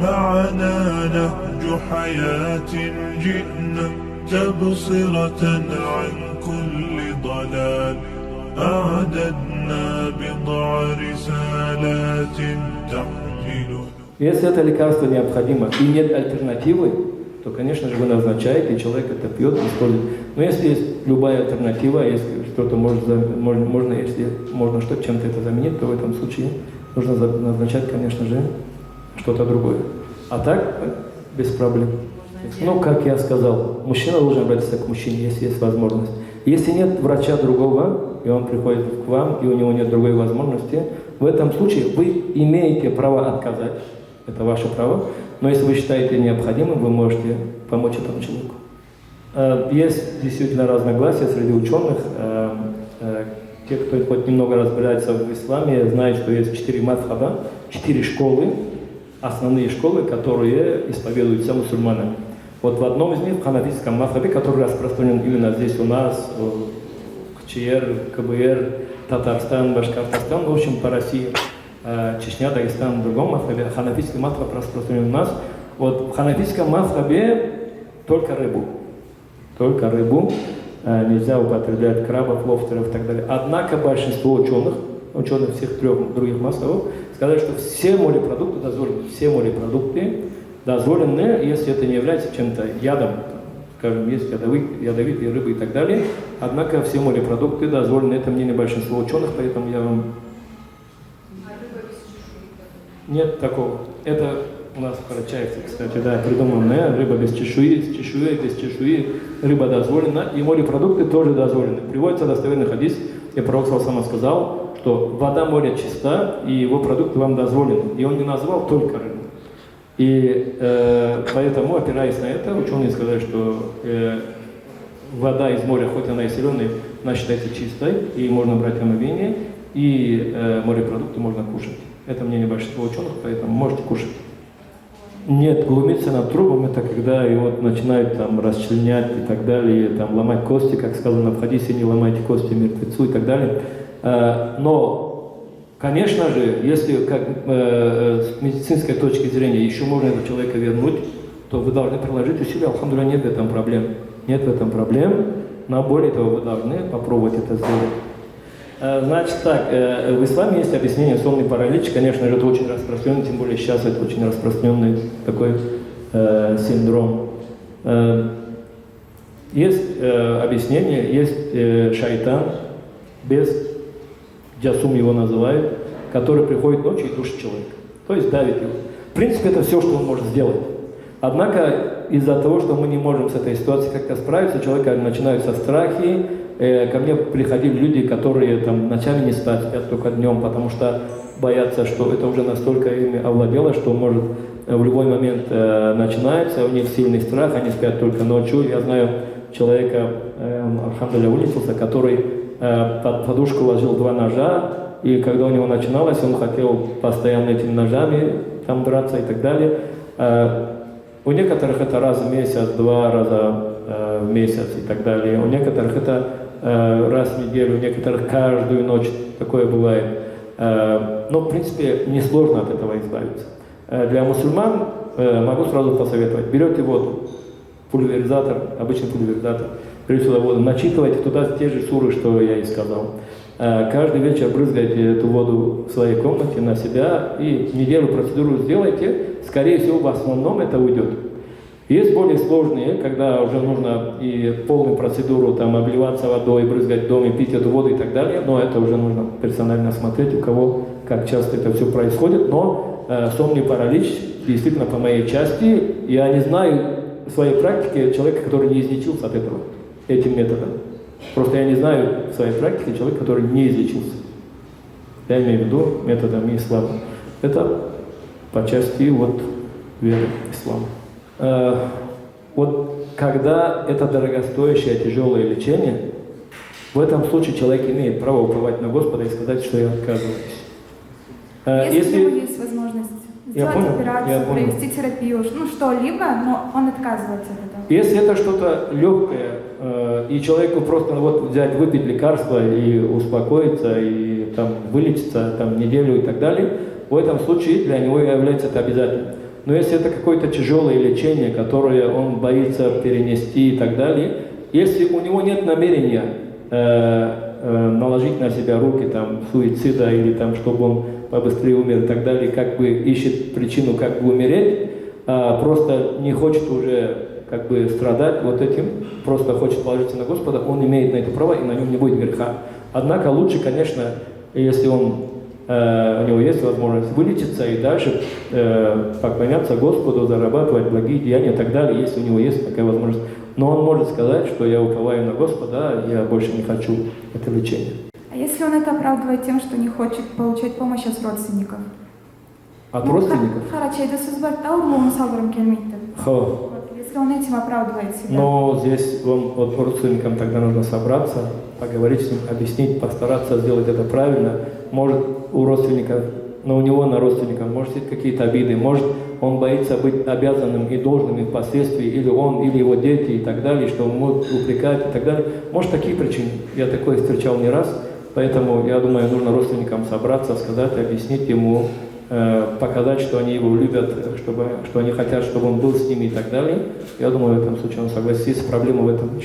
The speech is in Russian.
معنا نهج حياة جئنا تبصرة عن كل ضلال أعددنا بضع رسالات تحمل. Если это лекарство необходимо и нет альтернативы, то, конечно же, вы назначаете, и человек это пьет, использует. Но если есть любая альтернатива, если что-то можно, если можно чем-то это заменить, то в этом случае нужно назначать, конечно же, что-то другое. А так, без проблем. Ну, как я сказал, мужчина должен обратиться к мужчине, если есть возможность. Если нет врача другого, и он приходит к вам, и у него нет другой возможности, в этом случае вы имеете право отказать. Это ваше право. Но если вы считаете необходимым, вы можете помочь этому человеку. Есть действительно разногласия среди ученых. Те, кто хоть немного разбирается в исламе, знают, что есть 4 мазхаба, 4 школы, основные школы, которые исповедуются мусульманами. Вот в одном из них, в ханафитском мазхабе, который распространен именно здесь у нас, в КЧР, КБР, Татарстан, Башкортостан, в общем, по России, Чечня, Дагестан, в другом мазхабе, ханафитский мазхаб распространен у нас. Вот в ханафитском мазхабе только рыбу. Только рыбу. Нельзя употреблять крабов, лобстеров и так далее. Однако большинство ученых всех 3 других мазхабов, сказали, что все морепродукты дозволены. Все морепродукты дозволены, если это не является чем-то ядом. Скажем, есть ядовитые рыбы и так далее. Однако все морепродукты дозволены. Это мнение большинства ученых, поэтому я вам... Нет такого. Это у нас в Карачаевце, кстати, да, придуманная рыба без чешуи, с чешуей, без чешуи, рыба дозволена, и морепродукты тоже дозволены. Приводится достоверный хадис, где пророк сам сказал, что вода моря чиста, и его продукты вам дозволены. И он не назвал только рыбу. И поэтому, опираясь на это, ученые сказали, что вода из моря, хоть она и соленая, она считается чистой, и можно брать омовение, и морепродукты можно кушать. Это мнение большинства ученых, поэтому можете кушать. Нет, глумиться над трупом, это когда его начинают там расчленять и так далее, там ломать кости, как сказано в хадисе, не ломайте кости мертвецу и так далее. Но, конечно же, если как, с медицинской точки зрения еще можно этого человека вернуть, то вы должны приложить усилия. Алхамдулилля, нет в этом проблем. Нет в этом проблем, но более того, вы должны попробовать это сделать. Значит так, в исламе есть объяснение сонный паралич, конечно же, это очень распространенный, тем более сейчас это очень распространенный такой синдром. Есть объяснение, есть шайтан, бес, джасум его называют, который приходит ночью и душит человека, то есть давит его. В принципе, это все, что он может сделать. Однако, из-за того, что мы не можем с этой ситуацией как-то справиться, у человека начинаются страхи. Ко мне приходили люди, которые там ночами не спят, спят только днем, потому что боятся, что это уже настолько ими овладело, что может в любой момент начинается, у них сильный страх, они спят только ночью. Я знаю человека, алхамдулилля, вылечился, который под подушку ложил 2 ножа, и когда у него начиналось, он хотел постоянно этими ножами там драться и так далее. У некоторых это раз в месяц, 2 раза в месяц и так далее. У некоторых это раз в неделю, у некоторых каждую ночь, такое бывает. Но, в принципе, несложно от этого избавиться. Для мусульман могу сразу посоветовать. Берете воду, пульверизатор, обычный пульверизатор, берете сюда воду, начитывайте туда те же суры, что я и сказал. Каждый вечер брызгайте эту воду в своей комнате на себя и неделю процедуру сделайте. Скорее всего, в основном это уйдет. Есть более сложные, когда уже нужно и полную процедуру там обливаться водой, брызгать в доме, пить эту воду и так далее, но это уже нужно персонально смотреть, у кого, как часто это все происходит. Но сонный паралич, действительно, по моей части, я не знаю в своей практике человека, который не излечился от этого, этим методом. Просто я не знаю в своей практике человека, который не излечился. Я имею в виду методом ислама. Это по части вот веры ислама. Вот когда это дорогостоящее, тяжелое лечение, в этом случае человек имеет право уповать на Господа и сказать, что я отказываюсь. Если у него есть возможность сделать операцию, провести терапию, ну что-либо, но он отказывается от этого. Если это что-то легкое, и человеку просто вот взять, выпить лекарство и успокоиться, и там вылечиться там неделю и так далее, в этом случае для него является это обязательно. Но если это какое-то тяжелое лечение, которое он боится перенести и так далее, если у него нет намерения наложить на себя руки, там, суицида или там, чтобы он побыстрее умер и так далее, как бы ищет причину, как бы умереть, просто не хочет уже как бы страдать вот этим, просто хочет положиться на Господа, он имеет на это право и на нем не будет греха. Однако лучше, конечно, если он, у него есть возможность вылечиться и дальше поклоняться Господу, зарабатывать благие деяния и так далее, если у него есть такая возможность. Но он может сказать, что я уповаю на Господа, я больше не хочу это лечение. А если он это оправдывает тем, что не хочет получать помощь от родственников? От родственников? Если он этим оправдывает себя. Но здесь вот родственникам тогда нужно собраться, поговорить с ним, объяснить, постараться сделать это правильно. Может у родственников, но у него на родственников может быть какие-то обиды, может он боится быть обязанным и должным впоследствии, или он, или его дети и так далее, что он может упрекать и так далее. Может такие причины. Я такое встречал не раз, поэтому я думаю, нужно родственникам собраться, сказать, объяснить ему, показать, что они его любят, что они хотят, чтобы он был с ними и так далее. Я думаю, в этом случае он согласится, проблема в этом не